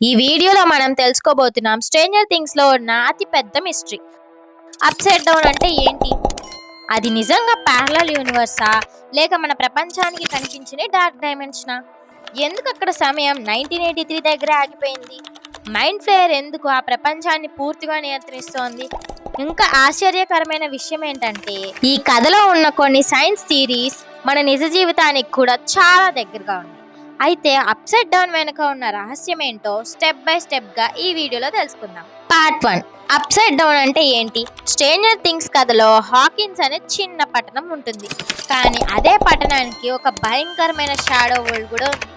ఈ వీడియోలో మనం తెలుసుకోబోతున్నాం స్ట్రేంజర్ థింగ్స్ లో ఉన్న అతి పెద్ద మిస్టరీ. అప్సైడ్ డౌన్ అంటే ఏంటి? అది నిజంగా ప్యారలల్ యూనివర్సా, లేక మన ప్రపంచానికి కనిపించిన డార్క్ డైమెన్షనా? ఎందుకు అక్కడ సమయం 1983 దగ్గర ఆగిపోయింది? మైండ్ ఫ్లేయర్ ఎందుకు ఆ ప్రపంచాన్ని పూర్తిగా నియంత్రిస్తోంది? ఇంకా ఆశ్చర్యకరమైన విషయం ఏంటంటే, ఈ కథలో ఉన్న కొన్ని సైన్స్ థియరీస్ మన నిజ జీవితానికి కూడా చాలా దగ్గరగా ఉన్నాయి. అయితే అప్సైడ్ డౌన్ వెనుక ఉన్న రహస్యం ఏంటో స్టెప్ బై స్టెప్ గా ఈ వీడియోలో తెలుసుకుందాం. పార్ట్ 1, అప్సైడ్ డౌన్ అంటే ఏంటి? స్ట్రేంజర్ థింగ్స్ కథలో హాకిన్స్ అనే చిన్న పట్టణం ఉంటుంది, కానీ అదే పట్టణానికి ఒక భయంకరమైన షాడో వరల్డ్ కూడా ఉంది.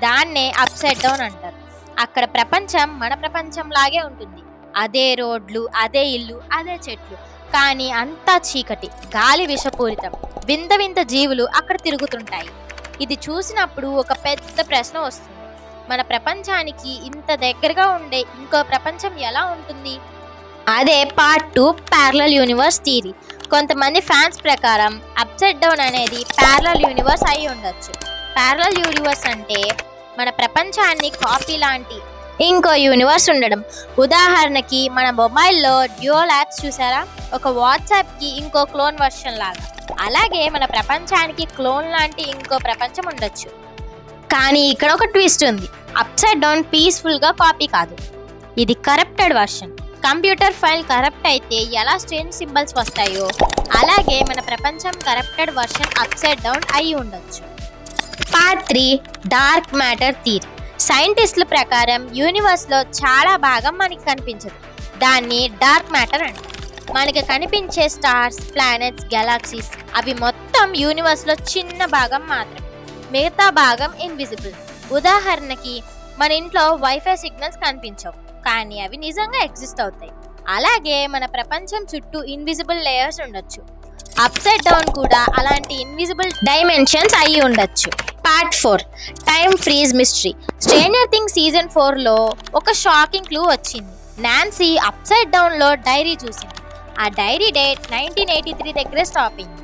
దాన్నే అప్సైడ్ డౌన్ అంటారు. అక్కడ ప్రపంచం మన ప్రపంచం లాగే ఉంటుంది. అదే రోడ్లు, అదే ఇల్లు, అదే చెట్లు, కానీ అంతా చీకటి, గాలి విషపూరితం, వింత వింత జీవులు అక్కడ తిరుగుతుంటాయి. ఇది చూసినప్పుడు ఒక పెద్ద ప్రశ్న వస్తుంది. మన ప్రపంచానికి ఇంత దగ్గరగా ఉండే ఇంకో ప్రపంచం ఎలా ఉంటుంది? అదే పార్ట్ 2, ప్యారలల్ యూనివర్స్ థియరీ. కొంతమంది ఫ్యాన్స్ ప్రకారం అప్సైడ్ డౌన్ అనేది ప్యారలల్ యూనివర్స్ అయి ఉండొచ్చు. ప్యారలల్ యూనివర్స్ అంటే మన ప్రపంచాన్ని కాపీ లాంటి ఇంకో యూనివర్స్ ఉండడం. ఉదాహరణకి మన మొబైల్లో డ్యూయల్ యాప్స్ చూసారా? ఒక వాట్సాప్కి ఇంకో క్లోన్ వర్షన్ లాగా. అలాగే మన ప్రపంచానికి క్లోన్ లాంటి ఇంకో ప్రపంచం ఉండొచ్చు. కానీ ఇక్కడ ఒక ట్విస్ట్ ఉంది. అప్సైడ్ డౌన్ పీస్ఫుల్గా కాపీ కాదు, ఇది corrupted version. Computer file corrupt అయితే ఎలా స్ట్రేంజ్ సింబల్స్ వస్తాయో, అలాగే మన ప్రపంచం కరప్టెడ్ వర్షన్ అప్సైడ్ డౌన్ అయి ఉండొచ్చు. Part 3, dark matter theory. సైంటిస్టుల ప్రకారం యూనివర్స్లో చాలా భాగం మనకి కనిపించదు. దాన్ని డార్క్ మ్యాటర్ అంటారు. మనకి కనిపించే స్టార్స్, ప్లానెట్స్, గెలాక్సీస్ అవి మొత్తం యూనివర్స్లో చిన్న భాగం మాత్రమే. మిగతా భాగం ఇన్విజిబుల్. ఉదాహరణకి మన ఇంట్లో వైఫై సిగ్నల్స్ కనిపించవు, కానీ అవి నిజంగా ఎగ్జిస్ట్ అవుతాయి. అలాగే మన ప్రపంచం చుట్టూ ఇన్విజిబుల్ లేయర్స్ ఉండొచ్చు. అప్సైడ్ డౌన్ కూడా అలాంటి ఇన్విజిబుల్ డైమెన్షన్స్ అయి ఉండొచ్చు. Part 4, time freeze mystery. Stranger things season 4లో ఒక షాకింగ్ క్లూ వచ్చింది. నాన్సీ అప్సైడ్ డౌన్ లో డైరీ చూసింది. ఆ డైరీ డేట్ 1983 దగ్గర స్టాప్ అయింది.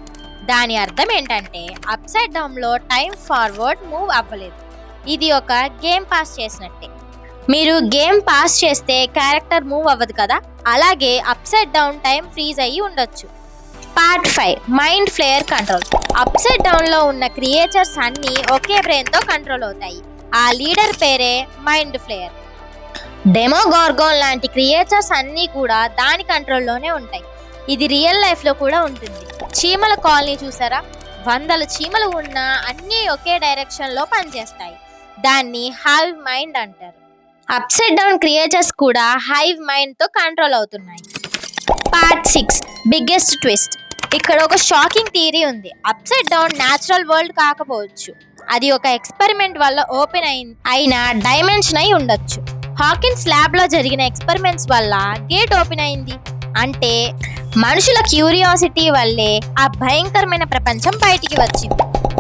దాని అర్థం ఏంటంటే అప్సైడ్ డౌన్ లో టైం ఫార్వర్డ్ మూవ్ అవ్వలేదు. ఇది ఒక గేమ్ పాస్ చేసినట్టే. మీరు గేమ్ పాస్ చేస్తే క్యారెక్టర్ మూవ్ అవ్వదు కదా, అలాగే అప్సైడ్ డౌన్ టైం ఫ్రీజ్ అయ్యి ఉండొచ్చు. Part 5, mind flayer control. Upside down లో ఉన్న క్రియేచర్స్ అన్ని ఒకే బ్రెయిన్ తో కంట్రోల్ అవుతాయి. ఆ లీడర్ పేరే మైండ్ ఫ్లేయర్. డెమోగార్గోన్ లాంటి క్రియేచర్స్ అన్ని కూడా దాని కంట్రోల్లోనే ఉంటాయి. ఇది రియల్ లైఫ్ లో కూడా ఉంటుంది. చీమల కాలనీ చూసారా? 100 చీమలు ఉన్నా అన్ని ఒకే డైరెక్షన్ లో పనిచేస్తాయి. దాన్ని హైవ్ మైండ్ అంటారు. అప్సైడ్ డౌన్ క్రియేచర్స్ కూడా హైవ్ మైండ్ తో కంట్రోల్ అవుతున్నాయి. Part 6, biggest twist. ఇక్కడ ఒక షాకింగ్ థియరీ ఉంది. అప్సైడ్ డౌన్ న్యాచురల్ వరల్డ్ కాకపోవచ్చు, అది ఒక ఎక్స్పెరిమెంట్ వల్ల ఓపెన్ అయిన డైమెన్షన్ అయి ఉండొచ్చు. హాకిన్స్ ల్యాబ్ లో జరిగిన ఎక్స్పెరిమెంట్స్ వల్ల గేట్ ఓపెన్ అయింది. అంటే మనుషుల క్యూరియాసిటీ వల్లే ఆ భయంకరమైన ప్రపంచం బయటికి వచ్చింది.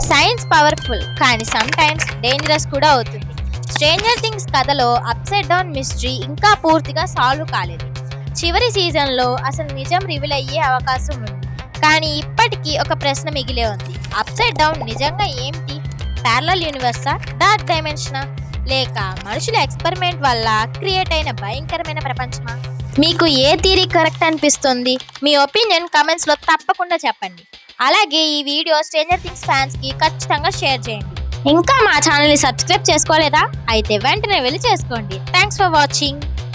సైన్స్ పవర్ఫుల్, కానీ సమ్ టైమ్స్ డేంజరస్ కూడా అవుతుంది. స్ట్రేంజర్ థింగ్స్ కథలో అప్సైడ్ డౌన్ మిస్టరీ ఇంకా పూర్తిగా సాల్వ్ కాలేదు. చివరి సీజన్లో అసలు నిజం రివీల్ అయ్యే అవకాశం ఉంది. కానీ ఇప్పటికీ ఒక ప్రశ్న మిగిలే ఉంది. అప్సైడ్ డౌన్ నిజంగా ఏంటి? ప్యారలల్ యూనివర్సా, డార్క్ డైమెన్షనా, లేక మనుషుల ఎక్స్పెరిమెంట్ వల్ల క్రియేట్ అయిన భయంకరమైన ప్రపంచమా? మీకు ఏ థియరీ కరెక్ట్ అనిపిస్తుంది? మీ ఒపీనియన్ కమెంట్స్లో తప్పకుండా చెప్పండి. అలాగే ఈ వీడియో స్ట్రేంజర్ థింగ్స్ ఫ్యాన్స్కి ఖచ్చితంగా షేర్ చేయండి. ఇంకా మా ఛానల్ని సబ్స్క్రైబ్ చేసుకోలేదా? అయితే వెంటనే వెళ్ళి చేసుకోండి. Thanks for watching.